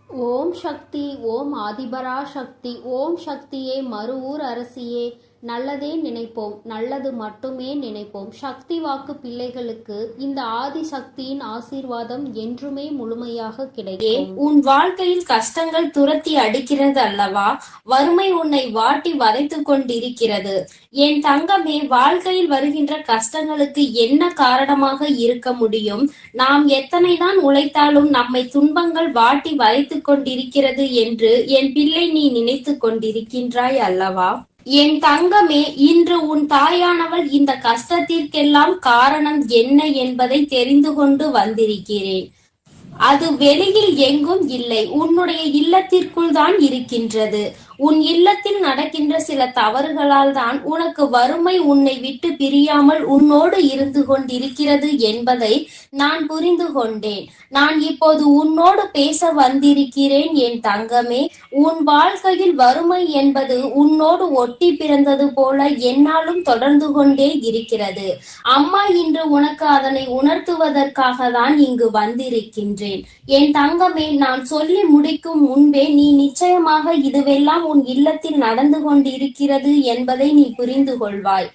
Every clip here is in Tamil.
ஓம் சக்தி. ஓம் ஆதிபரா சக்தி. ஓம் சக்தியே, மறுவூர் அரசியே, நல்லதே நினைப்போம், நல்லது மட்டுமே நினைப்போம். சக்தி வாக்கு பிள்ளைகளுக்கு இந்த ஆதி சக்தியின் ஆசீர்வாதம் என்றுமே முழுமையாக கிடைக்கும். உன் வாழ்க்கையில் கஷ்டங்கள் துரத்தி அடிக்கிறது அல்லவா? வறுமை உன்னை வாட்டி வதைத்து கொண்டிருக்கிறது. என் தங்கமே, வாழ்க்கையில் வருகின்ற கஷ்டங்களுக்கு என்ன காரணமாக இருக்க முடியும்? நாம் எத்தனைதான் உழைத்தாலும் நம்மை துன்பங்கள் வாட்டி வதைத்து கொண்டிருக்கிறது என்று என் பிள்ளை நீ நினைத்து கொண்டிருக்கின்றாய் அல்லவா? என் தங்கமே, இன்று உன் தாயானவள் இந்த கஷ்டத்திற்கெல்லாம் காரணம் என்ன என்பதை தெரிந்து கொண்டு வந்திருக்கிறேன். அது வெளியில் எங்கும் இல்லை, உன்னுடைய இல்லத்திற்குள் தான் இருக்கின்றது. உன் இல்லத்தில் நடக்கின்ற சில தவறுகளால் தான் உனக்கு வறுமை உன்னை விட்டு பிரியாமல் உன்னோடு இருந்து கொண்டிருக்கிறது என்பதை நான் புரிந்து கொண்டேன். நான் இப்போது உன்னோடு பேச வந்திருக்கிறேன் என் தங்கமே. உன் வாழ்க்கையில் வறுமை என்பது உன்னோடு ஒட்டி பிறந்தது போல என்னாலும் தொடர்ந்து கொண்டே இருக்கிறது. அம்மா இன்று உனக்கு அதனை உணர்த்துவதற்காக தான் இங்கு வந்திருக்கின்றேன். என் தங்கமே, நான் சொல்லி முடிக்கும் முன்பே நீ நிச்சயமாக இதுவெல்லாம் உன் இல்லத்தில் நடந்து கொண்டிருக்கிறது என்பதை நீ புரிந்து கொள்வாய்.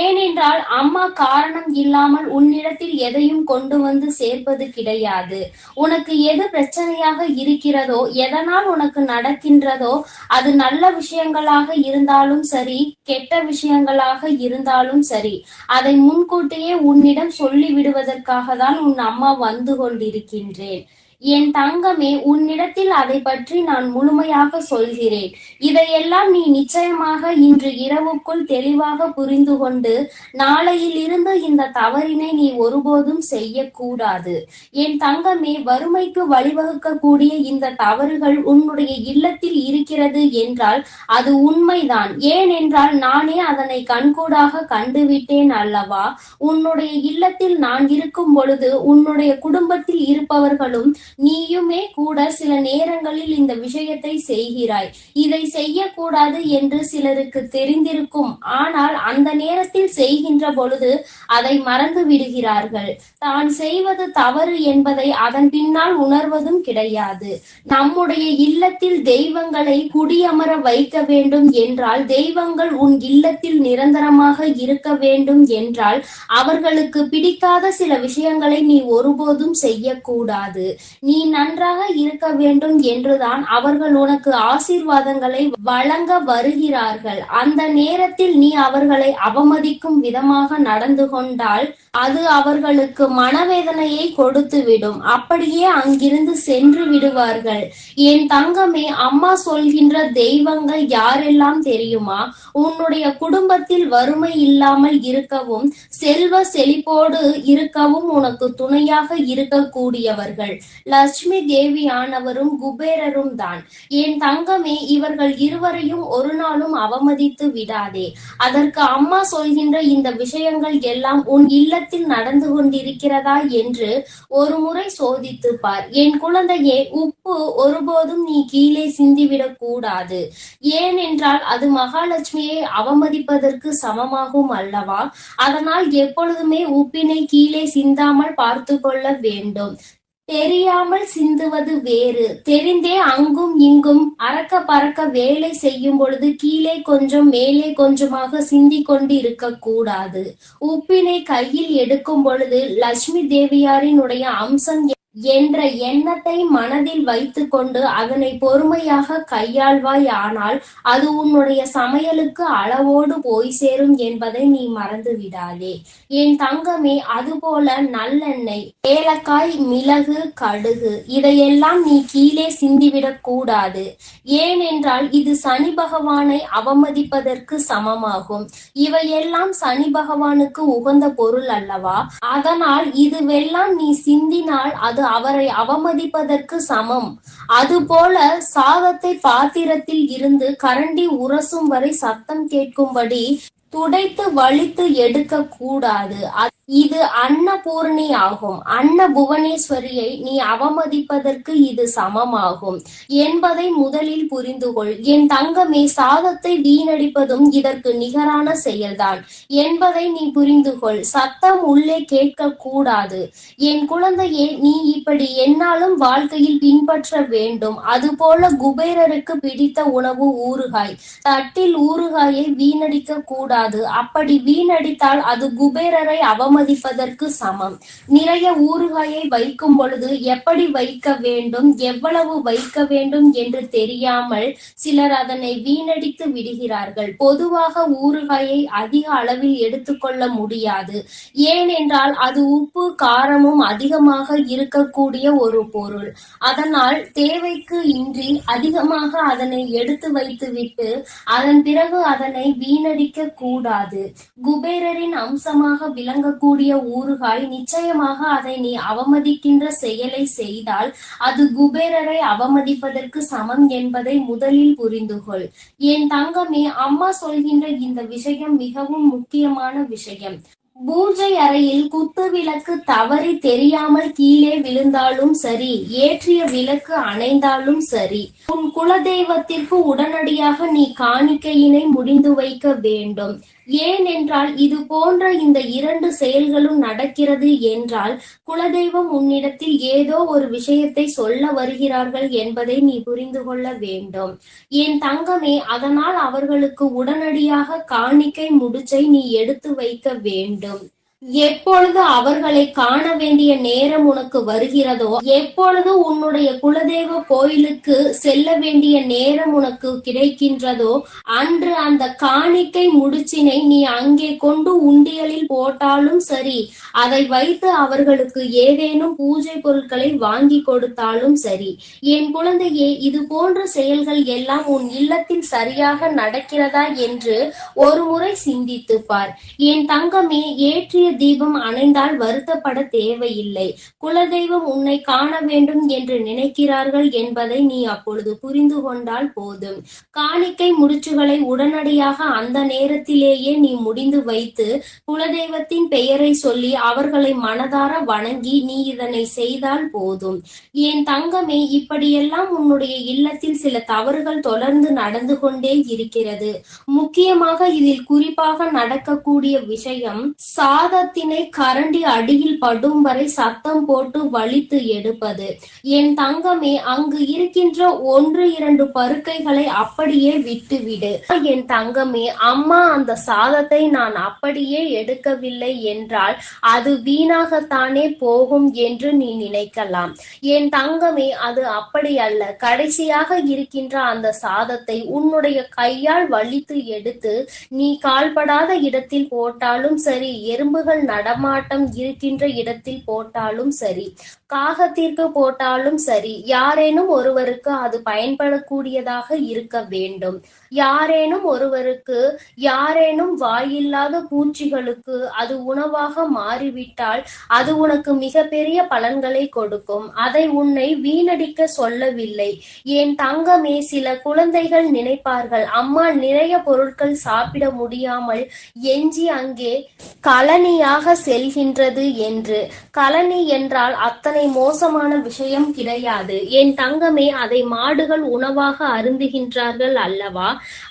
ஏனென்றால் அம்மா காரணம் இல்லாமல் உன்னிடத்தில் எதையும் கொண்டு வந்து சேர்ப்பது கிடையாது. உனக்கு எது பிரச்சனையாக இருக்கிறதோ, எதனால் உனக்கு நடக்கின்றதோ, அது நல்ல விஷயங்களாக இருந்தாலும் சரி, கெட்ட விஷயங்களாக இருந்தாலும் சரி, அதை முன்கூட்டியே உன்னிடம் சொல்லி விடுவதற்காக தான் உன் அம்மா வந்து கொண்டிருக்கின்றேன். என் தங்கமே, உன்னிடத்தில் அதை பற்றி நான் முழுமையாக சொல்கிறேன். இதையெல்லாம் நீ நிச்சயமாக இன்று இரவுக்குள் தெளிவாக புரிந்து கொண்டு நாளையில் இருந்து இந்த தவறினை நீ ஒருபோதும் செய்யக்கூடாது. என் தங்கமே, வறுமைக்கு வழிவகுக்கக்கூடிய இந்த தவறுகள் உன்னுடைய இல்லத்தில் இருக்கிறது என்றால் அது உண்மைதான். ஏனென்றால் நானே அதனை கண்கூடாக கண்டுவிட்டேன் அல்லவா? உன்னுடைய இல்லத்தில் நான் இருக்கும் பொழுது உன்னுடைய குடும்பத்தில் இருப்பவர்களும் நீயுமே கூட சில நேரங்களில் இந்த விஷயத்தை செய்கிறாய். இதை செய்யக்கூடாது என்று சிலருக்கு தெரிந்திருக்கும். ஆனால் அந்த நேரத்தில் செய்கின்ற பொழுது அதை மறந்து விடுகிறார்கள். தான் செய்வது தவறு என்பதை அதன் பின்னால் உணர்வதும் கிடையாது. நம்முடைய இல்லத்தில் தெய்வங்களை குடியமர வைக்க வேண்டும் என்றால், தெய்வங்கள் உன் இல்லத்தில் நிரந்தரமாக இருக்க வேண்டும் என்றால், அவர்களுக்கு பிடிக்காத சில விஷயங்களை நீ ஒருபோதும் செய்யக்கூடாது. நீ நன்றாக இருக்க வேண்டும் என்றுதான் அவர்கள் உனக்கு ஆசீர்வாதங்களை வழங்க வருகிறார்கள். அந்த நேரத்தில் நீ அவர்களை அவமதிக்கும் விதமாக நடந்து கொண்டால் அது அவர்களுக்கு மனவேதனையை கொடுத்துவிடும். அப்படியே அங்கிருந்து சென்று விடுவார்கள். என் தங்கமே, அம்மா சொல்கின்ற தெய்வங்கள் யாரெல்லாம் தெரியுமா? உன்னுடைய குடும்பத்தில் வறுமை இல்லாமல் இருக்கவும், செல்வ செழிப்போடு இருக்கவும் உனக்கு துணையாக இருக்கக்கூடியவர்கள் லட்சுமி தேவியானவரும் குபேரரும் தான். என் தங்கமே, இவர்கள் இருவரையும் ஒரு நாளும் அவமதித்து விடாதே. அதற்கு அம்மா சொல்கின்ற இந்த விஷயங்கள் எல்லாம் உன் இல்லத்தில் நடந்து கொண்டிருக்கிறதா என்று ஒரு முறை சோதித்து பார். என் குழந்தையே, உப்பு ஒருபோதும் நீ கீழே சிந்திவிடக் கூடாது. ஏனென்றால் அது மகாலட்சுமியை அவமதிப்பதற்கு சமமாகும் அல்லவா? அதனால் எப்பொழுதுமே உப்பினை கீழே சிந்தாமல் பார்த்து கொள்ள வேண்டும். தெரியாமல் சிந்துவது வேறு, தெரிந்தே அங்கும் இங்கும் அறக்க பறக்க வேலை செய்யும் பொழுது கீழே கொஞ்சம் மேலே கொஞ்சமாக சிந்தி கொண்டு இருக்க கூடாது. உப்பினை கையில் எடுக்கும் பொழுது லட்சுமி தேவியாரினுடைய அம்சம் என்ற எண்ணத்தை மனதில் வைத்து கொண்டு அதனை பொறுமையாக கையாள்வாய். ஆனால் அது உன்னுடைய சமையலுக்கு அளவோடு போய் சேரும் என்பதை நீ மறந்து விடாதே என் தங்கமே. அதுபோல நல்லெண்ணெய், ஏலக்காய், மிளகு, கடுகு இதையெல்லாம் நீ கீழே சிந்திவிடக் கூடாது. ஏனென்றால் இது சனி பகவானை அவமதிப்பதற்கு சமமாகும். இவையெல்லாம் சனி பகவானுக்கு உகந்த பொருள் அல்லவா? அதனால் இதுவெல்லாம் நீ சிந்தினால் அது அவரை அவமதிப்பதற்கு சமம். அதுபோல சாதத்தை பாத்திரத்தில் இருந்து கரண்டி உரசும் வரை சத்தம் கேட்கும்படி துடைத்து வலித்து எடுக்க கூடாது. இது அன்னபூரணி ஆகும். அன்னபுவனேஸ்வரியை நீ அவமதிப்பதற்கு இது சமமாகும் என்பதை முதலில் புரிந்துகொள். என் தங்கமே, சாதத்தை வீணடிப்பதும் இதற்கு நிகரான செயல்தான் என்பதை நீ புரிந்துகொள். சத்தம் உள்ளே கேட்க கூடாது. என் குழந்தையே, நீ இப்படி என்னாலும் வாழ்க்கையில் பின்பற்ற வேண்டும். அதுபோல குபேரருக்கு பிடித்த உணவு ஊறுகாய். தட்டில் ஊறுகாயை வீணடிக்க கூடாது. அப்படி வீணடித்தால் அது குபேரரை அவமதிப்பதற்கு சமம். நிறைய ஊறுகாயை வைக்கும் பொழுது எப்படி வைக்க வேண்டும், எவ்வளவு வைக்க வேண்டும் என்று தெரியாமல் சிலர் அதனை வீணடித்து விடுகிறார்கள். பொதுவாக ஊறுகாயை அதிக அளவில் எடுத்துக்கொள்ள முடியாது. ஏனென்றால் அது உப்பு காரமும் அதிகமாக இருக்கக்கூடிய ஒரு பொருள். அதனால் தேவைக்கு இன்றி அதிகமாக அதனை எடுத்து வைத்துவிட்டு அதன் பிறகு அதனை வீணடிக்க கூடாது. குபேரரின் அம்சமாக விளங்கக்கூடிய ஊறுகாய், நிச்சயமாக அதை நீ அவமதிக்கின்ற செயலை செய்தால் அது குபேரரை அவமதிப்பதற்கு சமம் என்பதை முதலில் புரிந்துகொள். என் தங்கமே, அம்மா சொல்கின்ற இந்த விஷயம் மிகவும் முக்கியமான விஷயம். பூஜை அறையில் குத்து விளக்கு தவறி தெரியாமல் கீழே விழுந்தாலும் சரி, ஏற்றிய விளக்கு அணைந்தாலும் சரி, உன் குலதெய்வத்திற்கு உடனடியாக நீ காணிக்கையினை முடிந்து வைக்க வேண்டும். ஏனென்றால் இது போன்ற இந்த 2 செயல்களும் நடக்கிறது என்றால் குலதெய்வம் உன்னிடத்தில் ஏதோ ஒரு விஷயத்தை சொல்ல வருகிறார்கள் என்பதை நீ புரிந்து கொள்ள வேண்டும். என் தங்கமே, அதனால் அவர்களுக்கு உடனடியாக காணிக்கை முடிச்சை நீ எடுத்து வைக்க வேண்டும். எப்பொழுது அவர்களை காண வேண்டிய நேரம் உனக்கு வருகிறதோ, எப்பொழுது உன்னுடைய குலதெய்வ கோயிலுக்கு செல்ல வேண்டிய நேரம் உனக்கு கிடைக்கின்றதோ, அன்று அந்த காணிக்கை முடிச்சினை நீ அங்கே கொண்டு உண்டியலில் போட்டாலும் சரி, அதை வைத்து அவர்களுக்கு ஏதேனும் பூஜை பொருட்களை வாங்கி கொடுத்தாலும் சரி. என் குழந்தையே, இது போன்ற செயல்கள் எல்லாம் உன் இல்லத்தில் சரியாக நடக்கிறதா என்று ஒரு முறை சிந்தித்து பார். என் தங்கமே, ஏற்றிய தீபம் அணைந்தால் வருத்தப்பட தேவையில்லை. குலதெய்வம் உன்னை காண வேண்டும் என்று நினைக்கிறார்கள் என்பதை நீ அப்பொழுது புரிந்து கொண்டால் போதும். காணிக்கை முடிச்சுகளை உடனடியாக அந்த நேரத்திலேயே நீ முடிந்து வைத்து குலதெய்வத்தின் பெயரை சொல்லி அவர்களை மனதார வணங்கி நீ இதனை செய்தால் போதும். என் தங்கமே, இப்படியெல்லாம் உன்னுடைய இல்லத்தில் சில தவறுகள் தொடர்ந்து நடந்து கொண்டே இருக்கிறது. முக்கியமாக இதில் குறிப்பாக நடக்கக்கூடிய விஷயம், சாதத்தினை கரண்டி அடியில் படும் வரை சத்தம் போட்டு வலித்து எடுப்பது. என் தங்கமே, அங்கு இருக்கின்ற 1-2 பருக்கைகளை அப்படியே விட்டுவிடு. என் தங்கமே, அம்மா அந்த சாதத்தை நான் அப்படியே எடுக்கவில்லை என்றால் அது வீணாகத்தானே போகும் என்று நீ நினைக்கலாம். என் தங்கமே, அது அப்படி அல்ல. கடைசியாக இருக்கின்ற அந்த சாதத்தை உன்னுடைய கையால் வலித்து எடுத்து நீ கால்படாத இடத்தில் போட்டாலும் சரி, எறும்புகள் நடமாட்டம் இருக்கின்ற இடத்தில் போட்டாலும் சரி, காகத்திற்கு போட்டாலும் சரி, யாரேனும் ஒருவருக்கு அது பயன்படக்கூடியதாக இருக்க வேண்டும். யாரேனும் ஒருவருக்கு, யாரேனும் வாயில்லாத பூச்சிகளுக்கு அது உணவாக மாறிவிட்டால் அது உனக்கு மிகப்பெரிய பலன்களை கொடுக்கும். அதை உன்னை வீணடிக்க சொல்லவில்லை. என் தங்கமே, சில குழந்தைகள் நினைப்பார்கள், அம்மா நிறைய பொருட்கள் சாப்பிட முடியாமல் எஞ்சி அங்கே கழனியாக செல்கின்றது என்று. கழனி என்றால் அத்தனை மோசமான விஷயம் கிடையாது. என் தங்கமே, அதை மாடுகள் உணவாக அருந்துகின்றார்கள் அல்லவா?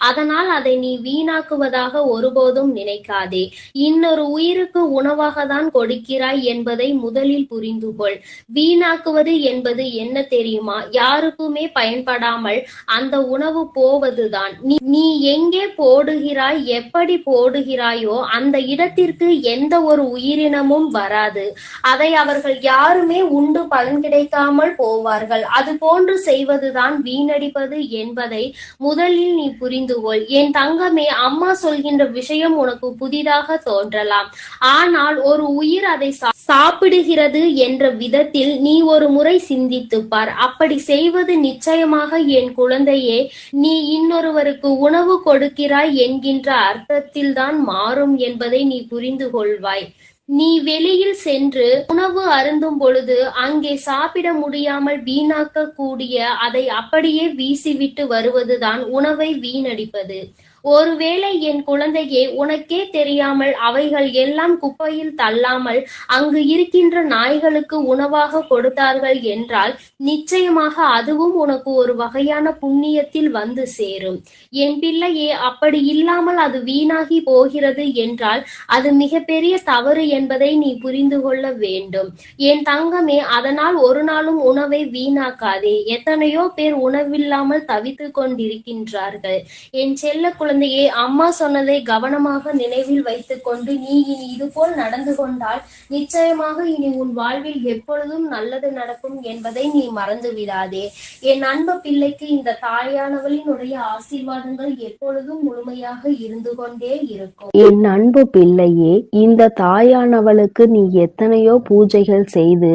அதனால் அதை நீ வீணாக்குவதாக ஒருபோதும் நினைக்காதே. இன்னொரு உயிருக்கு உணவாக தான் கொடுக்கிறாய் என்பதை முதலில் புரிந்து கொள். வீணாக்குவது என்பது என்ன தெரியுமா? யாருக்குமே பயன்படாமல் அந்த உணவு போவதுதான். நீ எங்கே போடுகிறாய், எப்படி போடுகிறாயோ அந்த இடத்திற்கு எந்த ஒரு உயிரினமும் வராது. அதை அவர்கள் யாருமே உண்டு பலன் கிடைக்காமல் போவார்கள். அது போன்று செய்வதுதான் வீணடிப்பது என்பதை முதலில் நீ புரிந்து கொள். என் தங்கமே, அம்மா சொல்கின்ற விஷயம் உனக்கு புதிதாக தோன்றலாம். ஆனால் ஒரு உயிர் அதை சாப்பிடுகிறது என்ற விதத்தில் நீ ஒரு முறை சிந்தித்து பார். அப்படி செய்வது நிச்சயமாக என் குழந்தையே, நீ இன்னொருவருக்கு உணவு கொடுக்கிறாய் என்கின்ற அர்த்தத்தில் தான் மாறும் என்பதை நீ புரிந்து கொள்வாய். நீ வெளியில் சென்று உணவு அருந்தும் பொழுது அங்கே சாப்பிட முடியாமல் வீணாக்க கூடிய அதை அப்படியே வீசிவிட்டு வருவதுதான் உணவை வீணடிப்பது. ஒருவேளை என் குழந்தையே, உனக்கே தெரியாமல் அவைகள் எல்லாம் குப்பையில் தள்ளாமல் அங்கு இருக்கின்ற நாய்களுக்கு உணவாக கொடுத்தார்கள் என்றால் நிச்சயமாக அதுவும் உனக்கு ஒரு வகையான புண்ணியத்தில் வந்து சேரும். என் பிள்ளையே, அப்படி இல்லாமல் அது வீணாகி போகிறது என்றால் அது மிகப்பெரிய தவறு என்பதை நீ புரிந்து கொள்ள வேண்டும். என் தங்கமே, அதனால் ஒரு நாளும் உணவை வீணாக்காதே. எத்தனையோ பேர் உணவில்லாமல் தவித்துக் கொண்டிருக்கின்றார்கள். என் செல்ல குழந்தையே, அம்மா சொன்னதை கவனமாக நினைவில் வைத்துக் கொண்டு நீ இனி இதுபோல் நடந்து கொண்டால் நிச்சயமாக இனி உன் வாழ்வில் எப்பொழுதும் நல்லது நடக்கும் என்பதை நீ மறந்து விடாதே. என் அன்பு பிள்ளைக்கு இந்த தாயானவளினுடைய ஆசீர்வாதங்கள் எப்பொழுதும் முழுமையாக இருந்து கொண்டே இருக்கும். என் அன்பு பிள்ளையே, இந்த தாயானவளுக்கு நீ எத்தனையோ பூஜைகள் செய்து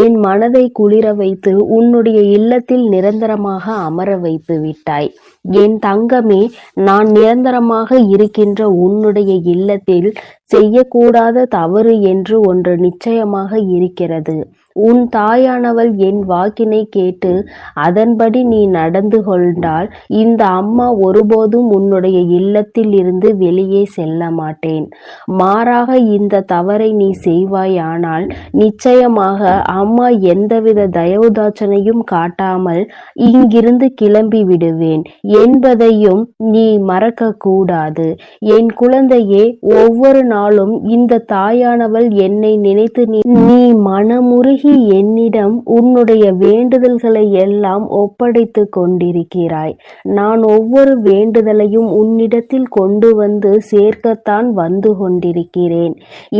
என் மனதை குளிர வைத்து உன்னுடைய இல்லத்தில் நிரந்தரமாக அமர வைத்து விட்டாய். என் தங்கமே, நான் நிரந்தரமாக இருக்கின்ற உன்னுடைய இல்லத்தில் செய்யக்கூடாத தவறு என்று ஒன்று நிச்சயமாக இருக்கிறது. உன் தாயானவள் என் வாக்கினை கேட்டு அதன்படி நீ நடந்து கொண்டால் இந்த அம்மா ஒருபோதும் உன்னுடைய இல்லத்தில் இருந்து வெளியே செல்ல மாட்டேன். மாறாக இந்த தவறை நீ செய்வாயானால் நிச்சயமாக அம்மா எந்தவித தயவுதாட்சணையும் காட்டாமல் இங்கிருந்து கிளம்பி விடுவேன் என்பதையும் நீ மறக்க கூடாது. என் குழந்தையே, ஒவ்வொரு நாளும் இந்த தாயானவள் என்னை நினைத்து நீ மனமுருகி என்னிடம் உன்னுடைய வேண்டுதல்களை எல்லாம் ஒப்படைத்து கொண்டிருக்கிறாய். நான் ஒவ்வொரு வேண்டுதலையும் உன்னிடத்தில் கொண்டு வந்து சேர்க்கத்தான் வந்து கொண்டிருக்கிறேன்.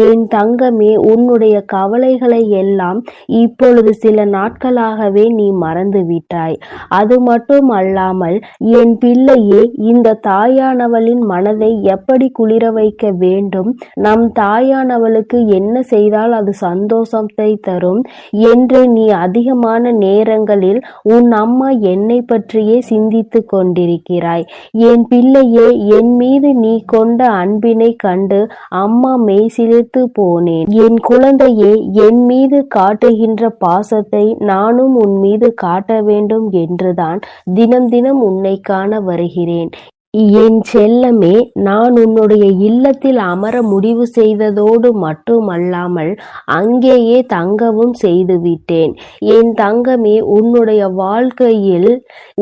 என் தங்கமே, உன்னுடைய கவலைகளை எல்லாம் இப்பொழுது சில நாட்களாகவே நீ மறந்து விட்டாய். அது மட்டும் அல்லாமல் என் பிள்ளையே, இந்த தாயானவளின் மனதை எப்படி குளிர வைக்க வேண்டும், நம் தாயானவளுக்கு என்ன செய்தால் அது சந்தோஷத்தை தரும் என்று நீ அதிகமான நேரங்களில் உன் அம்மா என்னை பற்றியே சிந்தித்து கொண்டிருக்கிறாய். என் பிள்ளையே, என் மீது நீ கொண்ட அன்பினை கண்டு அம்மா மெய்சிலிர்த்து போனேன். என் குழந்தையே, என் மீது காட்டுகின்ற பாசத்தை நானும் உன் மீது காட்ட வேண்டும் என்றுதான் தினம் தினம் உன்னை காண வருகிறேன். என் செல்லமே, நான் உன்னுடைய இல்லத்தில் அமர முடிவு செய்ததோடு மட்டுமல்லாமல் அங்கேயே தங்கவும் செய்துவிட்டேன். என் தங்கமே, உன்னுடைய வாழ்க்கையில்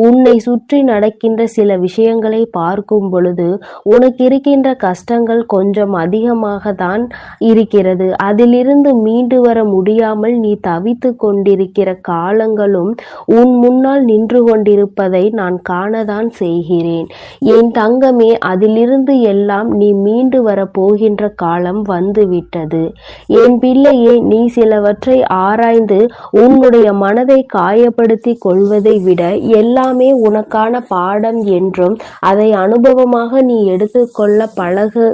உன்னை சுற்றி நடக்கின்ற சில விஷயங்களை பார்க்கும் பொழுது உனக்கு இருக்கின்ற கஷ்டங்கள் கொஞ்சம் அதிகமாக தான் இருக்கிறது. அதிலிருந்து மீண்டு வர முடியாமல் நீ தவித்து கொண்டிருக்கிற காலங்களும் உன் முன்னால் நின்று கொண்டிருப்பதை நான் காணதான் செய்கிறேன். என் தங்கமே, அதிலிருந்து எல்லாம் நீ மீண்டு வர போகின்ற காலம் வந்துவிட்டது. என் பிள்ளையே, நீ சிலவற்றை ஆராய்ந்து உன்னுடைய மனதை காயப்படுத்தி கொள்வதை விட எல்லாமே உனக்கான பாடம் என்றும் அதை அனுபவமாக நீ எடுத்துக்கொள்ள பழகு.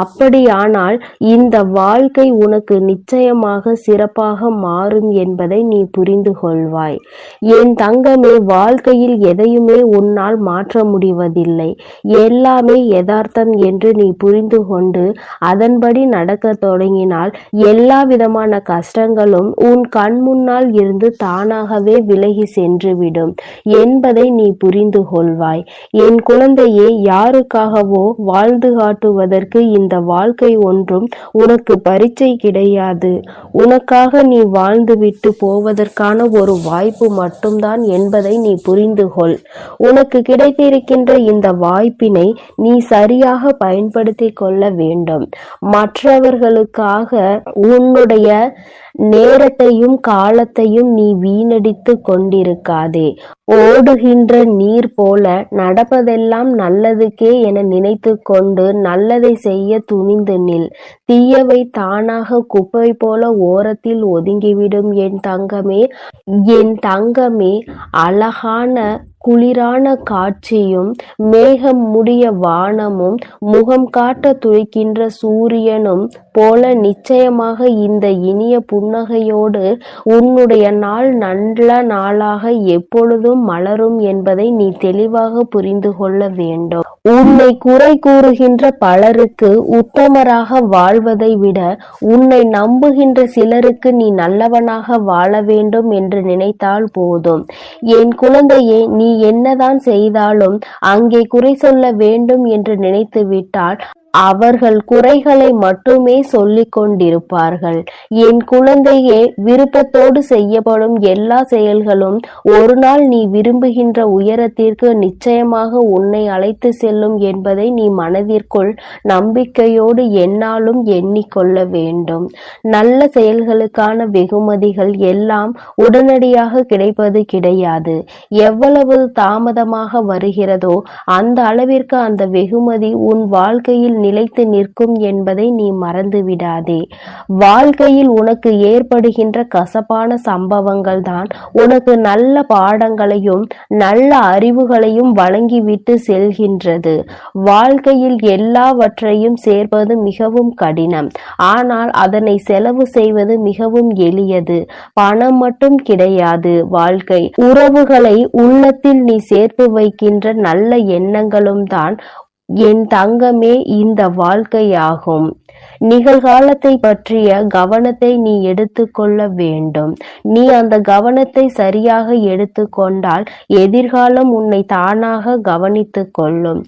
அப்படியானால் இந்த வாழ்க்கை உனக்கு நிச்சயமாக சிறப்பாக மாறும் என்பதை நீ புரிந்து கொள்வாய். என் தங்கமே, வாழ்க்கையில் எதையுமே உன்னால் மாற்ற முடிவதில்லை. எல்லாமே யதார்த்தம் என்று நீ புரிந்து கொண்டு அதன்படி நடக்க தொடங்கினால் எல்லா விதமான கஷ்டங்களும் உன் கண் முன்னால் இருந்து தானாகவே விலகி சென்றுவிடும் என்பதை நீ புரிந்து கொள்வாய். என் குழந்தையே, யாருக்காகவோ வாழ்ந்து காட்டுவதற்கு இந்த வாழ்க்கை ஒன்றும் உனக்கு பரீட்சை கிடையாது. உனக்காக நீ வாழ்ந்துவிட்டு போவதற்கான ஒரு வாய்ப்பு மட்டும்தான் என்பதை நீ புரிந்து கொள். உனக்கு கிடைத்திருக்கின்ற இந்த வாய்ப்பினை நீ சரியாக பயன்படுத்தி கொள்ள வேண்டும். மற்றவர்களுக்காக உன்னுடைய நேரத்தையும் காலத்தையும் நீ வீணடித்து கொண்டிருக்காதே. ஓடுகின்ற நீர் போல நடப்பதெல்லாம் நல்லதுக்கே என நினைத்து கொண்டு நல்லதை செய்ய துணிந்து நில். தீயவை தானாக குப்பை போல ஓரத்தில் ஒதுங்கிவிடும். என் தங்கமே, என் தங்கமே, அழகான குளிரான காட்சியும் மேகம் முடிய வானமும் முகம் காட்ட துடிக்கின்ற சூரியனும் போல நிச்சயமாக இந்த இனிய புன்னகையோடு உன்னுடைய நாள் நல்ல நாளாக எப்பொழுதும் மலரும் என்பதை நீ தெளிவாக புரிந்து கொள்ள வேண்டும். உன்னை குறை கூறுகின்ற பலருக்கு உத்தமராக வாழ்வதை விட உன்னை நம்புகின்ற சிலருக்கு நீ நல்லவனாக வாழ வேண்டும் என்று நினைத்தால் போதும். என் குழந்தையே, நீ நீ என்னதான் செய்தாலும் அங்கே குறை சொல்ல வேண்டும் என்று நினைத்து விட்டால் அவர்கள் குறைகளை மட்டுமே சொல்லிக் கொண்டிருப்பார்கள். என் குழந்தையே, விருப்பத்தோடு செய்யப்படும் எல்லா செயல்களும் ஒரு நாள் நீ விரும்புகின்ற உயரத்திற்கு நிச்சயமாக உன்னை அழைத்து செல்லும் என்பதை நீ மனதிற்குள் நம்பிக்கையோடு எந்நாளும் எண்ணிக்கொள்ள வேண்டும். நல்ல செயல்களுக்கான வெகுமதிகள் எல்லாம் உடனடியாக கிடைப்பது கிடையாது. எவ்வளவு தாமதமாக வருகிறதோ அந்த அளவிற்கு அந்த வெகுமதி உன் வாழ்க்கையில் நிலைத்து நிற்கும் என்பதை நீ மறந்து விடாதே. வாழ்க்கையில் உனக்கு ஏற்படுகின்ற கசப்பான சம்பவங்கள் தான் உனக்கு நல்ல பாடங்களையும் நல்ல அறிவுகளையும் வழங்கிவிட்டு செல்கின்றது. வாழ்க்கையில் எல்லாவற்றையும் சேர்ப்பது மிகவும் கடினம். ஆனால் அதனை செலவு செய்வது மிகவும் எளியது. பணம் மட்டும் கிடையாது வாழ்க்கை. உறவுகளை உள்ளத்தில் நீ சேர்த்து வைக்கின்ற நல்ல எண்ணங்களும் தான் என் தங்கமே இந்த வாழ்க்கையாகும். நிகழ்காலத்தை பற்றிய கவனத்தை நீ எடுத்துக்கொள்ள வேண்டும். நீ அந்த கவனத்தை சரியாக எடுத்துக்கொண்டால் எதிர்காலம் உன்னை தானாக கவனித்துக் கொள்ளும்.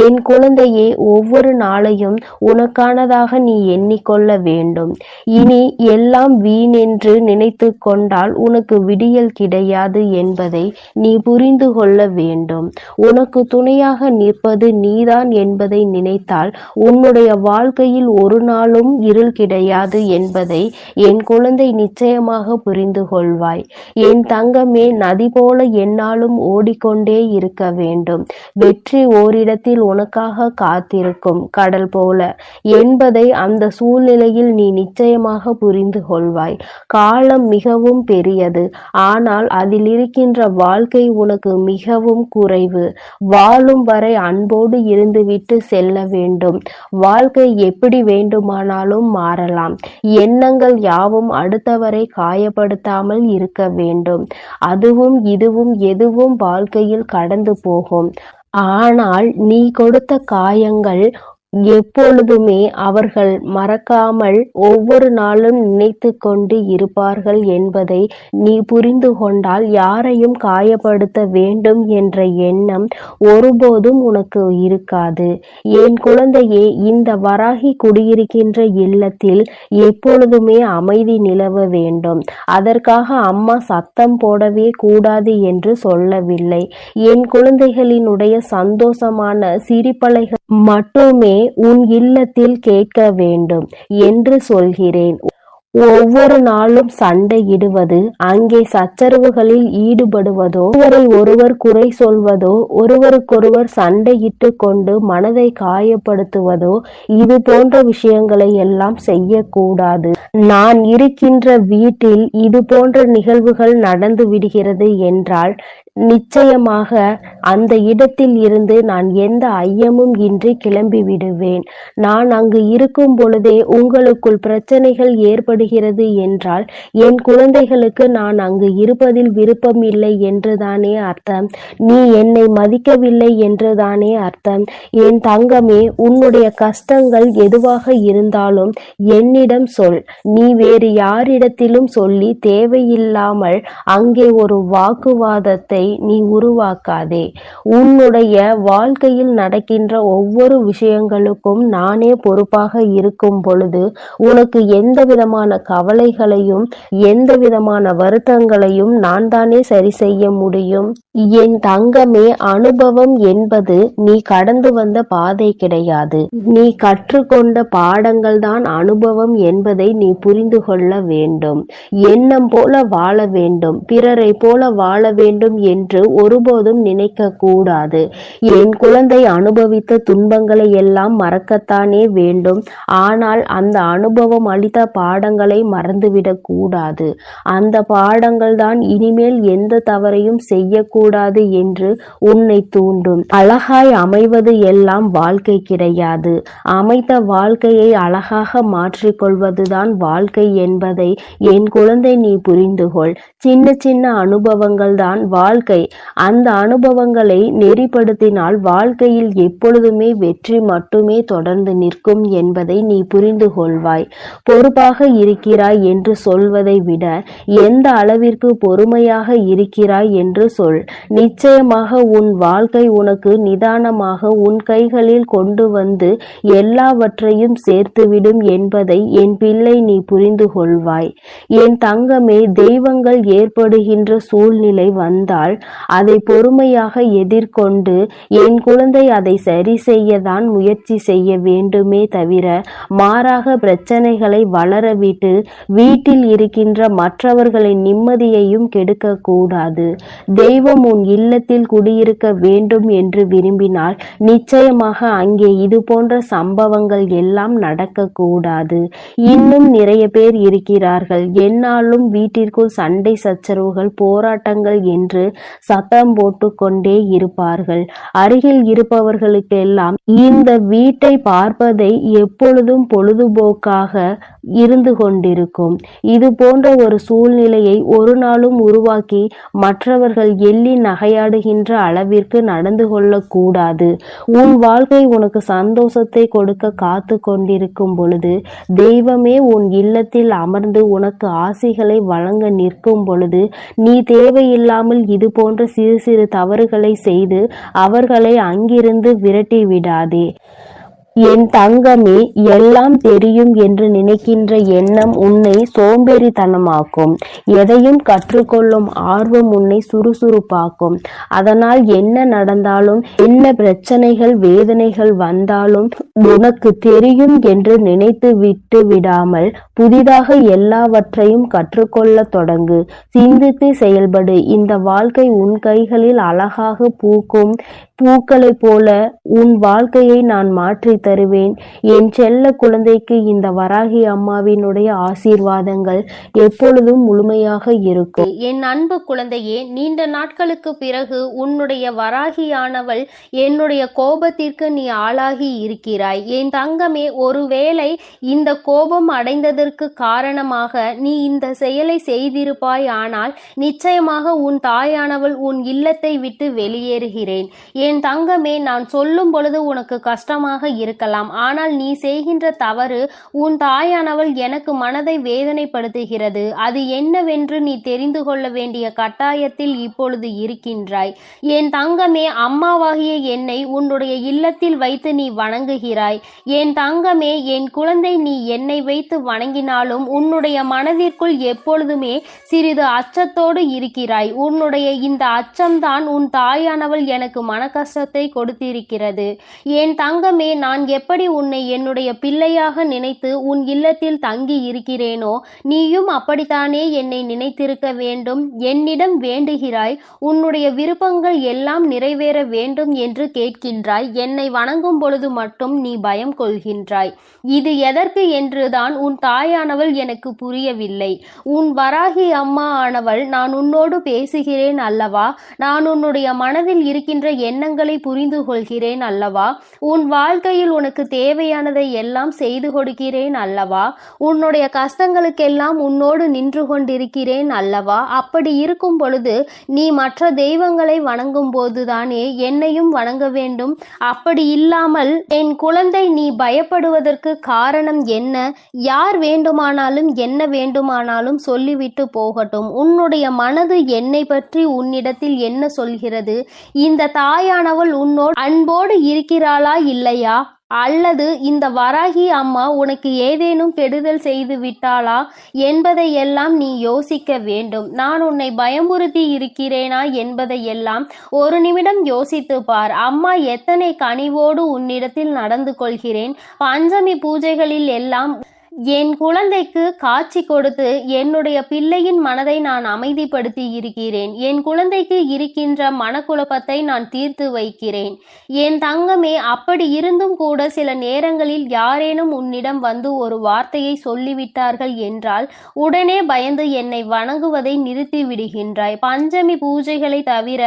என் குழந்தையே, ஒவ்வொரு நாளையும் உனக்கானதாக நீ எண்ணிக்கொள்ள வேண்டும். இனி எல்லாம் வீணென்று நினைத்து கொண்டால் உனக்கு விடியல் கிடையாது என்பதை நீ புரிந்து கொள்ள வேண்டும். உனக்கு துணையாக நிற்பது நீதான் என்பதை நினைத்தால் உன்னுடைய வாழ்க்கையில் ஒரு நாளும் இருள் கிடையாது என்பதை என் குழந்தை நிச்சயமாக புரிந்து கொள்வாய். என் தங்கமே, நதி போல எந்நாளும் ஓடிக்கொண்டே இருக்க வேண்டும். வெற்றி ஓரிடத்தில் உனக்காக காத்திருக்கும் கடல் போல என்பதை அந்த சூழ்நிலையில் நீ நிச்சயமாக புரிந்து கொள்வாய். காலம் மிகவும் பெரியது, ஆனால் அதில் இருக்கின்ற வாழ்க்கை உனக்கு மிகவும் குறைவு. வாழும் வரை அன்போடு இருந்துவிட்டு செல்ல வேண்டும். வாழ்க்கை எப்படி வேண்டுமானாலும் மாறலாம். எண்ணங்கள் யாவும் அடுத்தவரை காயப்படுத்தாமல் இருக்க வேண்டும். அதுவும் இதுவும் எதுவும் வாழ்க்கையில் கடந்து போகும். ஆனால் நீ கொடுத்த காயங்கள் எப்பொழுதுமே அவர்கள் மறக்காமல் ஒவ்வொரு நாளும் நினைத்து கொண்டு இருப்பார்கள் என்பதை நீ புரிந்து கொண்டால் யாரையும் காயப்படுத்த வேண்டும் என்ற எண்ணம் ஒருபோதும் உனக்கு இருக்காது. என் குழந்தையே, இந்த வராகி குடியிருக்கின்ற இல்லத்தில் எப்பொழுதுமே அமைதி நிலவ வேண்டும். அதற்காக அம்மா சத்தம் போடவே கூடாது என்று சொல்லவில்லை. என் குழந்தைகளினுடைய சந்தோஷமான சிரிப்பலைகள் மட்டுமே உன் இல்லத்தில் கேட்க வேண்டும் என்று சொல்கிறேன். ஒவ்வொரு நாளும் சண்டையிடுவது, அங்கே சச்சரவுகளில் ஈடுபடுவதோ, ஒருவரை ஒருவர் குறை சொல்வதோ, ஒருவருக்கொருவர் சண்டையிட்டு கொண்டு மனதை காயப்படுத்துவதோ, இது போன்ற விஷயங்களை எல்லாம் செய்யக்கூடாது. நான் இருக்கின்ற வீட்டில் இது போன்ற நிகழ்வுகள் நடந்து விடுகிறது என்றால் நிச்சயமாக அந்த இடத்தில் இருந்து நான் எந்த ஐயமும் இன்றி கிளம்பி விடுவேன். நான் அங்கு இருக்கும் பொழுதே உங்களுக்குள் பிரச்சனைகள் ஏற்படுகிறது என்றால் என் குழந்தைகளுக்கு நான் அங்கு இருப்பதில் விருப்பம் இல்லை என்றுதானே அர்த்தம். நீ என்னை மதிக்கவில்லை என்றுதானே அர்த்தம். என் தங்கமே, உன்னுடைய கஷ்டங்கள் எதுவாக இருந்தாலும் என்னிடம் சொல். நீ வேறு யாரிடத்திலும் சொல்லி தேவையில்லாமல் அங்கே ஒரு வாக்குவாதத்தை நீ உருவாக்காதே. உன்னுடைய வாழ்க்கையில் நடக்கின்ற ஒவ்வொரு விஷயங்களுக்கும் நானே பொறுப்பாக இருக்கும் பொழுது உனக்கு எந்த விதமான கவலைகளையும் எந்த விதமான வருத்தங்களையும் நான் தானே சரி செய்ய முடியும். என் தங்கமே, அனுபவம் என்பது நீ கடந்து வந்த பாதை கிடையாது. நீ கற்றுக்கொண்ட பாடங்கள் தான் அனுபவம் என்பதை நீ புரிந்து கொள்ள வேண்டும். எண்ணம் போல வாழ வேண்டும், பிறரை போல வாழ வேண்டும் என்று ஒருபோதும் நினைக்க கூடாது. என் குழந்தை அனுபவித்த துன்பங்களை எல்லாம் மறக்கத்தானே வேண்டும். ஆனால் அந்த அனுபவம் அளித்த பாடங்களை மறந்துவிடக் கூடாது. அந்த பாடங்கள் தான் இனிமேல் எந்த தவறையும் செய்யக்கூடாது என்று உன்னை தூண்டும். அழகாய் அமைவது எல்லாம் வாழ்க்கை கிடையாது. அமைத்த வாழ்க்கையை அழகாக மாற்றிக்கொள்வதுதான் வாழ்க்கை என்பதை என் குழந்தை நீ புரிந்துகொள். சின்ன சின்ன அனுபவங்கள் தான் வாழ்க்கை வாழ்க்கை. அந்த அனுபவங்களை நெறிப்படுத்தினால் வாழ்க்கையில் எப்பொழுதுமே வெற்றி மட்டுமே தொடர்ந்து நிற்கும் என்பதை நீ புரிந்து கொள்வாய். பொறுப்பாக இருக்கிறாய் என்று சொல்வதை விட எந்த அளவிற்கு பொறுமையாக இருக்கிறாய் என்று சொல். நிச்சயமாக உன் வாழ்க்கை உனக்கு நிதானமாக உன் கைகளில் கொண்டு வந்து எல்லாவற்றையும் சேர்த்துவிடும் என்பதை என் பிள்ளை நீ புரிந்து கொள்வாய். என் தங்கமே, தெய்வங்கள் ஏற்படுகின்ற சூழ்நிலை வந்தால் அதை பொறுமையாக எதிர்கொண்டு என் குழந்தை அதை சரி செய்யதான் முயற்சி செய்ய வேண்டுமே தவிர மாறாக பிரச்சனைகளை வளரவிட்டு வீட்டில் இருக்கின்ற மற்றவர்களின் நிம்மதியையும் கெடுக்க கூடாது. தெய்வம் உன் இல்லத்தில் குடியிருக்க வேண்டும் என்று விரும்பினால் நிச்சயமாக அங்கே இது போன்ற சம்பவங்கள் எல்லாம் நடக்கக்கூடாது. இன்னும் நிறைய பேர் இருக்கிறார்கள், என்னாலும் வீட்டிற்குள் சண்டை சச்சரவுகள் போராட்டங்கள் என்று சத்தம் போட்டு கொண்டே இருப்பார்கள். அருகில் இருப்பவர்களுக்கெல்லாம் இந்த வீட்டை பார்ப்பதை எப்பொழுதும் பொழுதுபோக்காக இருந்து கொண்டிருக்கும். இது போன்ற ஒரு சூழ்நிலையை ஒரு நாளும் உருவாக்கி மற்றவர்கள் எள்ளி நகையாடுகின்ற அளவிற்கு நடந்து கொள்ளக்கூடாது. உன் வாழ்க்கை உனக்கு சந்தோஷத்தை கொடுக்க காத்து கொண்டிருக்கும் பொழுது, தெய்வமே உன் இல்லத்தில் அமர்ந்து உனக்கு ஆசிகளை வழங்க நிற்கும் பொழுது, நீ தேவையில்லாமல் இது போன்ற சிறு சிறு தவறுகளை செய்து அவர்களை அங்கிருந்து விரட்டி விடாதே. என் தங்கமே, எல்லாம் தெரியும் என்று நினைக்கின்ற எண்ணம் உன்னை சோம்பேறித்தனமாக்கும். எதையும் கற்றுக்கொள்ளும் ஆர்வம் உன்னை சுறுசுறுப்பாக்கும். அதனால் என்ன நடந்தாலும், என்ன பிரச்சனைகள் வேதனைகள் வந்தாலும் உனக்கு தெரியும் என்று நினைத்து விட்டு விடாமல் புதிதாக எல்லாவற்றையும் கற்றுக்கொள்ள தொடங்கு. சிந்தித்து செயல்படு. இந்த வாழ்க்கை உன் கைகளில் அழகாக பூக்கும் பூக்களை போல உன் வாழ்க்கையை நான் மாற்றி தருவேன். என் செல்ல குழந்தைக்கு இந்த வராகி அம்மாவினுடைய ஆசீர்வாதங்கள் எப்பொழுதும் முழுமையாக இருக்கும். என் அன்பு குழந்தையே, நீண்ட நாட்களுக்கு பிறகு உன்னுடைய வராகியானவள் என்னுடைய கோபத்திற்கு நீ ஆளாகி இருக்கிறாய். என் தங்கமே, ஒருவேளை இந்த கோபம் அடைந்ததற்கு காரணமாக நீ இந்த செயலை செய்திருப்பாய். ஆனால் நிச்சயமாக உன் தாயானவள் உன் இல்லத்தை விட்டு வெளியேறுகிறேன். என் தங்கமே, நான் சொல்லும் பொழுது உனக்கு கஷ்டமாக இருக்கலாம். ஆனால் நீ செய்கின்ற தவறு உன் தாயானவள் எனக்கு மனதை வேதனைப்படுத்துகிறது. அது என்னவென்று நீ தெரிந்து கொள்ள வேண்டிய கட்டாயத்தில் இப்பொழுது இருக்கின்றாய். என் தங்கமே, அம்மாவாகிய என்னை உன்னுடைய இல்லத்தில் வைத்து நீ வணங்குகிறாய். என் தங்கமே, என் குழந்தை, நீ என்னை வைத்து வணங்கினாலும் உன்னுடைய மனதிற்குள் எப்பொழுதுமே சிறிது அச்சத்தோடு இருக்கிறாய். உன்னுடைய இந்த அச்சம்தான் உன் தாயானவள் எனக்கு கஷ்டத்தை கொடுத்திருக்கிறது. என் தங்கமே, நான் எப்படி உன்னை என்னுடைய பிள்ளையாக நினைத்து உன் இல்லத்தில் தங்கி இருக்கிறேனோ, நீயும் அப்படித்தானே என்னை நினைத்திருக்க வேண்டும். என்னிடம் வேண்டுகிறாய், உன்னுடைய விருப்பங்கள் எல்லாம் நிறைவேற வேண்டும் என்று கேட்கின்றாய். என்னை வணங்கும் பொழுது மட்டும் நீ பயம் கொள்கின்றாய். இது எதற்கு என்றுதான் உன் தாயானவள் எனக்கு புரியவில்லை. உன் வராகி அம்மா ஆனவள் நான் உன்னோடு பேசுகிறேன் அல்லவா, நான் உன்னுடைய மனதில் இருக்கின்ற எண்ணங்களை புரிந்து கொள்கிறேன் அல்லவா, உன் வாழ்க்கையில் உனக்கு தேவையானதை எல்லாம் செய்து கொடுக்கிறேன் அல்லவா, உன்னுடைய கஷ்டங்களுக்கெல்லாம் உன்னோடு நின்று கொண்டிருக்கிறேன் அல்லவா. அப்படி இருக்கும் பொழுது நீ மற்ற தெய்வங்களை வணங்கும் போதுதானே என்னையும் வணங்க வேண்டும். அப்படி இல்லாமல் என் குழந்தை, நீ பயப்படுவதற்கு காரணம் என்ன? யார் வேண்டுமானாலும் என்ன வேண்டுமானாலும் சொல்லிவிட்டு போகட்டும். உன்னுடைய மனது என்னை பற்றி உன்னிடத்தில் என்ன சொல்கிறது? இந்த தாயானவள் உன்னோடு அன்போடு இருக்கிறாளா இல்லையா? அல்லது இந்த வராகி அம்மா உனக்கு ஏதேனும் கெடுதல் செய்து விட்டாளா என்பதையெல்லாம் நீ யோசிக்க வேண்டும். நான் உன்னை பயமுறுத்தி இருக்கிறேனா என்பதையெல்லாம் ஒரு நிமிடம் யோசித்து பார். அம்மா எத்தனை கனிவோடு உன்னிடத்தில் நடந்து கொள்கிறேன். பஞ்சமி பூஜைகளில் எல்லாம் என் குழந்தைக்கு காட்சி கொடுத்து என்னுடைய பிள்ளையின் மனதை நான் அமைதிப்படுத்தி இருக்கிறேன். என் குழந்தைக்கு இருக்கின்ற மனக்குழப்பத்தை நான் தீர்த்து வைக்கிறேன். என் தங்கமே, அப்படி இருந்தும் கூட சில நேரங்களில் யாரேனும் உன்னிடம் வந்து ஒரு வார்த்தையை சொல்லிவிட்டார்கள் என்றால் உடனே பயந்து என்னை வணங்குவதை நிறுத்தி விடுகின்றாய். பஞ்சமி பூஜைகளை தவிர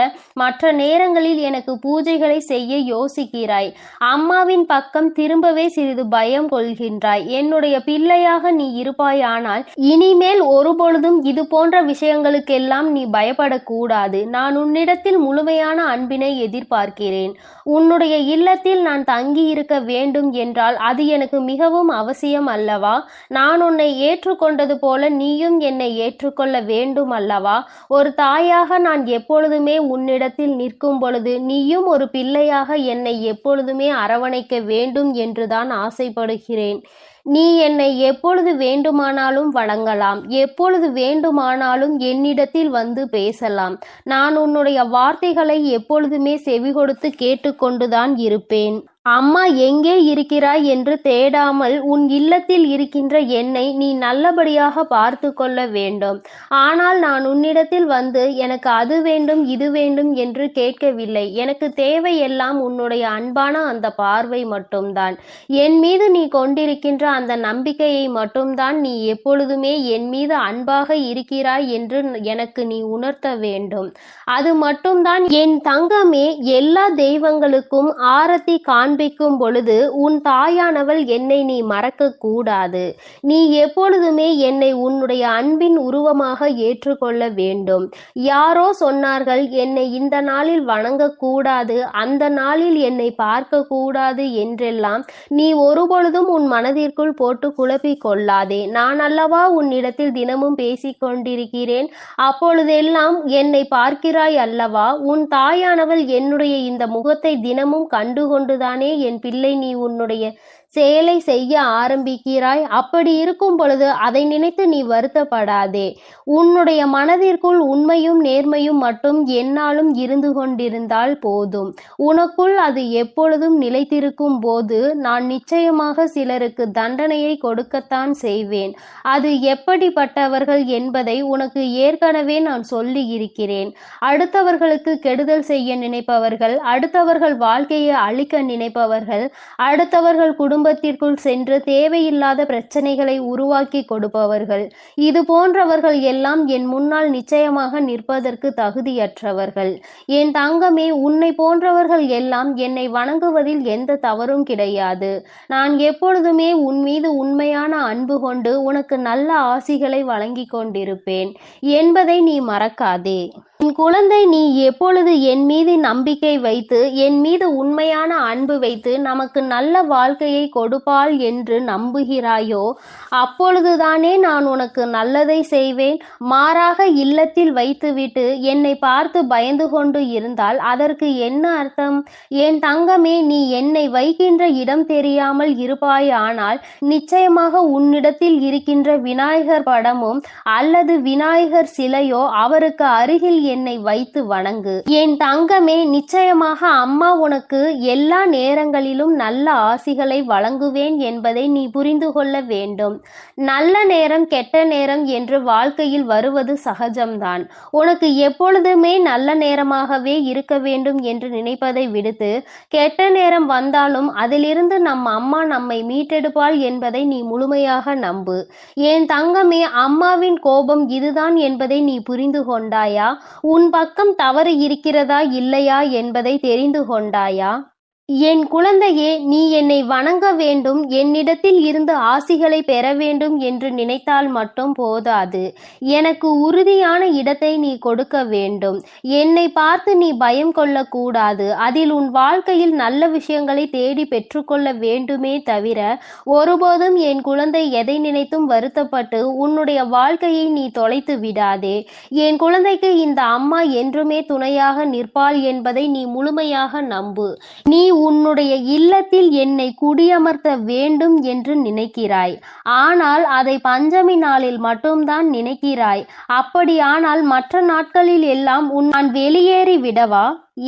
மற்ற நேரங்களில் எனக்கு பூஜைகளை செய்ய யோசிக்கிறாய். அம்மாவின் பக்கம் திரும்பவே சிறிது பயம் கொள்கின்றாய். என்னுடைய பிள்ளையாக நீ இருப்பாயானால் இனிமேல் ஒருபொழுதும் இது போன்ற விஷயங்களுக்கெல்லாம் நீ பயப்படக்கூடாது. நான் உன்னிடத்தில் முழுமையான அன்பினை எதிர்பார்க்கிறேன். உன்னுடைய இல்லத்தில் நான் தங்கி இருக்க வேண்டும் என்றால் அது எனக்கு மிகவும் அவசியம் அல்லவா? நான் உன்னை ஏற்றுக்கொண்டது போல நீயும் என்னை ஏற்றுக்கொள்ள வேண்டும் அல்லவா? ஒரு தாயாக நான் எப்பொழுதுமே உன்னிடத்தில் நிற்கும் பொழுது நீயும் ஒரு பிள்ளையாக என்னை எப்பொழுதுமே அரவணைக்க வேண்டும் என்றுதான் ஆசைப்படுகிறேன். நீ என்னை எப்பொழுது வேண்டுமானாலும் வணங்கலாம், எப்பொழுது வேண்டுமானாலும் என்னிடத்தில் வந்து பேசலாம். நான் உன்னுடைய வார்த்தைகளை எப்பொழுதுமே செவிகொடுத்து கேட்டுக்கொண்டுதான் இருப்பேன். அம்மா எங்கே இருக்கிறாய் என்று தேடாமல் உன் இல்லத்தில் இருக்கின்ற என்னை நீ நல்லபடியாக பார்த்து கொள்ள வேண்டும். ஆனால் நான் உன்னிடத்தில் வந்து எனக்கு அது வேண்டும் இது வேண்டும் என்று கேட்கவில்லை. எனக்கு தேவையெல்லாம் உன்னுடைய அன்பான அந்த பார்வை மட்டும்தான். என் மீது நீ கொண்டிருக்கின்ற அந்த நம்பிக்கையை மட்டும்தான் நீ எப்பொழுதுமே என் மீது அன்பாக இருக்கிறாய் என்று எனக்கு நீ உணர்த்த வேண்டும். அது மட்டும்தான் என் தங்கமே. எல்லா தெய்வங்களுக்கும் ஆரத்தி காண்பிக்கும் பொழுது உன் தாயானவள் என்னை நீ மறக்க கூடாது. நீ எப்பொழுதுமே என்னை உன்னுடைய அன்பின் உருவமாக ஏற்றுக்கொள்ள வேண்டும். யாரோ சொன்னார்கள் என்னை இந்த நாளில் வணங்கக்கூடாது, அந்த நாளில் என்னை பார்க்க கூடாது என்றெல்லாம் நீ ஒருபொழுதும் உன் மனதிற்குள் போட்டு குழப்பிக் கொள்ளாதே. நான் அல்லவா உன்னிடத்தில் தினமும் பேசிக் கொண்டிருக்கிறேன். அப்பொழுதெல்லாம் என்னை பார்க்கிறாய் அல்லவா? உன் தாயானவள் என்னுடைய இந்த முகத்தை தினமும் கண்டுகொண்டுதானே என் பிள்ளை நீ உன்னுடைய செயலை செய்ய ஆரம்பிக்கிறாய். அப்படி இருக்கும் பொழுது அதை நினைத்து நீ வருத்தப்படாதே. உன்னுடைய மனதிற்குள் உண்மையும் நேர்மையும் மட்டும் என்னாலும் இருந்து கொண்டிருந்தால் போதும். உனக்குள் அது எப்பொழுதும் நிலைத்திருக்கும் போது நான் நிச்சயமாக சிலருக்கு தண்டனையை கொடுக்கத்தான் செய்வேன். அது எப்படிப்பட்டவர்கள் என்பதை உனக்கு ஏற்கனவே நான் சொல்லி இருக்கிறேன். அடுத்தவர்களுக்கு கெடுதல் செய்ய நினைப்பவர்கள், அடுத்தவர்கள் வாழ்க்கையை அழிக்க நினைப்பவர்கள், அடுத்தவர்கள் குடும்பத்திற்குள் சென்று தேவையில்லாத பிரச்சனைகளை உருவாக்கி கொடுப்பவர்கள், இது போன்றவர்கள் எல்லாம் என் முன்னால் நிச்சயமாக நிற்பதற்கு தகுதியற்றவர்கள். என் தங்கமே, உன்னை போன்றவர்கள் எல்லாம் என்னை வணங்குவதில் எந்த தவறும் கிடையாது. நான் எப்பொழுதுமே உன் மீது உண்மையான அன்பு கொண்டு உனக்கு நல்ல ஆசிகளை வழங்கி கொண்டிருப்பேன் என்பதை நீ மறக்காதே. என் குழந்தை, நீ எப்பொழுது என் மீது நம்பிக்கை வைத்து என் மீது உண்மையான அன்பு வைத்து நமக்கு நல்ல வாழ்க்கையை கொடுப்பாள் என்று நம்புகிறாயோ அப்பொழுதுதானே நான் உனக்கு நல்லதை செய்வேன். மாறாக இல்லத்தில் வைத்துவிட்டு என்னை பார்த்து பயந்து கொண்டு இருந்தால் அதற்கு என்ன அர்த்தம்? என் தங்கமே, நீ என்னை வைக்கின்ற இடம் தெரியாமல் இருப்பாயானால் நிச்சயமாக உன்னிடத்தில் இருக்கின்ற விநாயகர் படமும் அல்லது விநாயகர் சிலையோ அவருக்கு அருகில் என்னை வைத்து வணங்கு. என் தங்கமே, நிச்சயமாக அம்மா உனக்கு எல்லா நேரங்களிலும் நல்ல ஆசிகளை வழங்குவேன் என்பதை நீ புரிந்து கொள்ள வேண்டும். நல்ல நேரம் கெட்ட நேரம் என்று வாழ்க்கையில் வருவது சகஜம்தான். உனக்கு எப்பொழுதுமே நல்ல நேரமாகவே இருக்க வேண்டும் என்று நினைப்பதை விடுத்து கெட்ட நேரம் வந்தாலும் அதிலிருந்து நம் அம்மா நம்மை மீட்டெடுப்பாள் என்பதை நீ முழுமையாக நம்பு. என் தங்கமே, அம்மாவின் கோபம் இதுதான் என்பதை நீ புரிந்து கொண்டாயா? உன் பக்கம் தவறு இருக்கிறதா இல்லையா என்பதை தெரிந்து கொண்டாயா? என் குழந்தையே, நீ என்னை வணங்க வேண்டும், என்னிடத்தில் இருந்து ஆசிகளை பெற வேண்டும் என்று நினைத்தால் மட்டும் போதாது. எனக்கு உறுதியான இடத்தை நீ கொடுக்க வேண்டும். என்னை பார்த்து நீ பயம் கொள்ளக்கூடாது. அதில் உன் வாழ்க்கையில் நல்ல விஷயங்களை தேடி பெற்றுக்கொள்ள வேண்டுமே தவிர ஒருபோதும் என் குழந்தை எதை நினைத்தும் வருத்தப்பட்டு உன்னுடைய வாழ்க்கையை நீ தொலைத்து விடாதே. என் குழந்தைக்கு இந்த அம்மா என்றுமே துணையாக நிற்பாள் என்பதை நீ முழுமையாக நம்பு. நீ உன்னுடைய இல்லத்தில் என்னை குடியமர்த்த வேண்டும் என்று நினைக்கிறாய். ஆனால் அதை பஞ்சமி நாளில் மட்டும்தான் நினைக்கிறாய். அப்படியானால் மற்ற நாட்களில் எல்லாம் நான் வெளியேறி விடவா?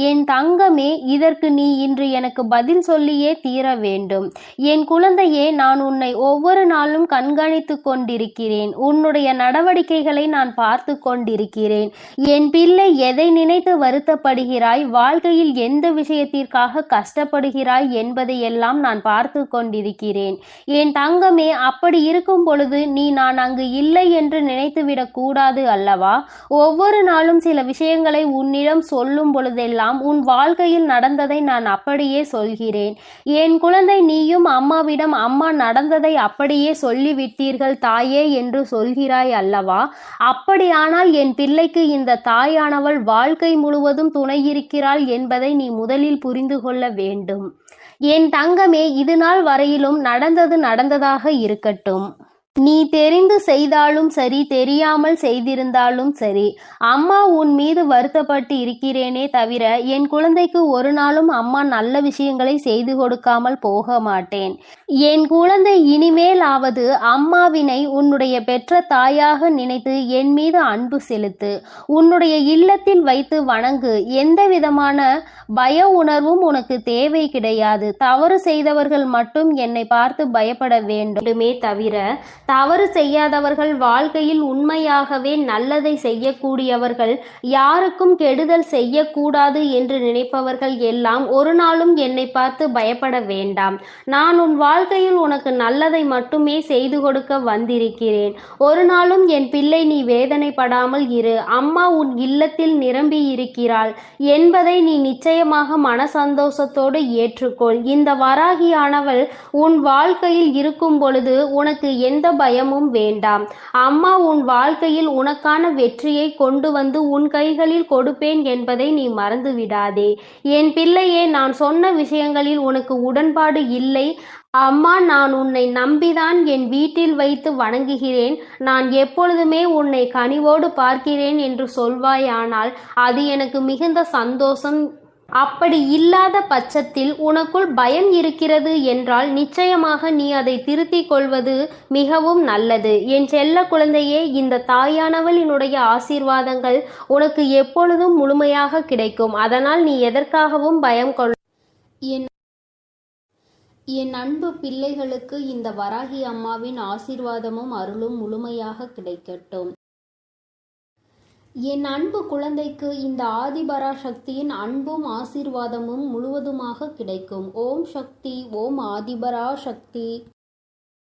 என் தங்கமே, இதற்கு நீ இன்று எனக்கு பதில் சொல்லியே தீர வேண்டும். என் குழந்தையே, நான் உன்னை ஒவ்வொரு நாளும் கண்காணித்து கொண்டிருக்கிறேன். உன்னுடைய நடவடிக்கைகளை நான் பார்த்து கொண்டிருக்கிறேன். என் பிள்ளை, எதை நினைத்து வருத்தப்படுகிறாய், வாழ்க்கையில் எந்த விஷயத்திற்காக கஷ்டப்படுகிறாய் என்பதையெல்லாம் நான் பார்த்து கொண்டிருக்கிறேன். என் தங்கமே, அப்படி இருக்கும் பொழுது நீ நான் அங்கு இல்லை என்று நினைத்துவிடக் கூடாது அல்லவா? ஒவ்வொரு நாளும் சில விஷயங்களை உன்னிடம் சொல்லும் பொழுதெல்லாம் எல்லாம் உன் வாழ்க்கையில் நடந்ததை நான் அப்படியே சொல்கிறேன். என் குழந்தை, நீயும் அம்மாவிடம் அம்மா நடந்ததை அப்படியே சொல்லிவிட்டீர்கள் தாயே என்று சொல்கிறாய் அல்லவா? அப்படியானால் என் பிள்ளைக்கு இந்த தாயானவள் வாழ்க்கை முழுவதும் துணையிருக்கிறாள் என்பதை நீ முதலில் புரிந்து கொள்ள வேண்டும். என் தங்கமே, இது நாள் வரையிலும் நடந்தது நடந்ததாக இருக்கட்டும். நீ தெரிந்து செய்தாலும் சரி, தெரியாமல் செய்திருந்தாலும் சரி, அம்மா உன் மீது வருத்தப்பட்டு இருக்கிறேனே தவிர என் குழந்தைக்கு ஒரு நாளும் அம்மா நல்ல விஷயங்களை செய்து கொடுக்காமல் போக மாட்டேன். என் குழந்தை, இனிமேலாவது அம்மாவினை உன்னுடைய பெற்ற தாயாக நினைத்து என் மீது அன்பு செலுத்து. உன்னுடைய இல்லத்தில் வைத்து வணங்கு. எந்த விதமான பய உணர்வும் உனக்கு தேவை கிடையாது. தவறு செய்தவர்கள் மட்டும் என்னை பார்த்து பயப்பட வேண்டுமே தவிர தவறு செய்யாதவர்கள், வாழ்க்கையில் உண்மையாகவே நல்லதை செய்யக்கூடியவர்கள், யாருக்கும் கெடுதல் செய்யக்கூடாது என்று நினைப்பவர்கள் எல்லாம் ஒரு நாளும் என்னை பார்த்து பயப்பட வேண்டாம். நான் உன் வாழ்க்கையில் உனக்கு நல்லதை மட்டுமே செய்து கொடுக்க வந்திருக்கிறேன். ஒரு நாளும் என் பிள்ளை நீ வேதனைப்படாமல் இரு. அம்மா உன் இல்லத்தில் நிரம்பி இருக்கிறாள் என்பதை நீ நிச்சயமாக மன சந்தோஷத்தோடு ஏற்றுக்கொள். இந்த வராகியானவள் உன் வாழ்க்கையில் இருக்கும் பொழுது உனக்கு எந்த பயமும் வேண்டாம். அம்மா உன் வாழ்க்கையில் உனக்கான வெற்றியை கொண்டு வந்து உன் கைகளில் கொடுப்பேன் என்பதை நீ மறந்து விடாதே. என் பிள்ளையே, நான் சொன்ன விஷயங்களில் உனக்கு உடன்பாடு இல்லை. அம்மா, நான் உன்னை நம்பிதான் என் வீட்டில் வைத்து வணங்குகிறேன். நான் எப்பொழுதுமே உன்னை கனிவோடு பார்க்கிறேன் என்று சொல்வாயானால் அது எனக்கு மிகுந்த சந்தோஷம். அப்படி இல்லாத பட்சத்தில் உனக்குள் பயம் இருக்கிறது என்றால் நிச்சயமாக நீ அதை திருத்திக் கொள்வது மிகவும் நல்லது. என் செல்ல குழந்தையே, இந்த தாயானவளினுடைய ஆசீர்வாதங்கள் உனக்கு எப்பொழுதும் முழுமையாக கிடைக்கும். அதனால் நீ எதற்காகவும் பயம் கொள்ள. என் அன்பு பிள்ளைகளுக்கு இந்த வராகி அம்மாவின் ஆசீர்வாதமும் அருளும் முழுமையாக கிடைக்கட்டும். என் அன்பு குழந்தைக்கு இந்த ஆதிபராசக்தியின் அன்பும் ஆசீர்வாதமும் முழுவதுமாக கிடைக்கும். ஓம் சக்தி, ஓம் ஆதிபராசக்தி.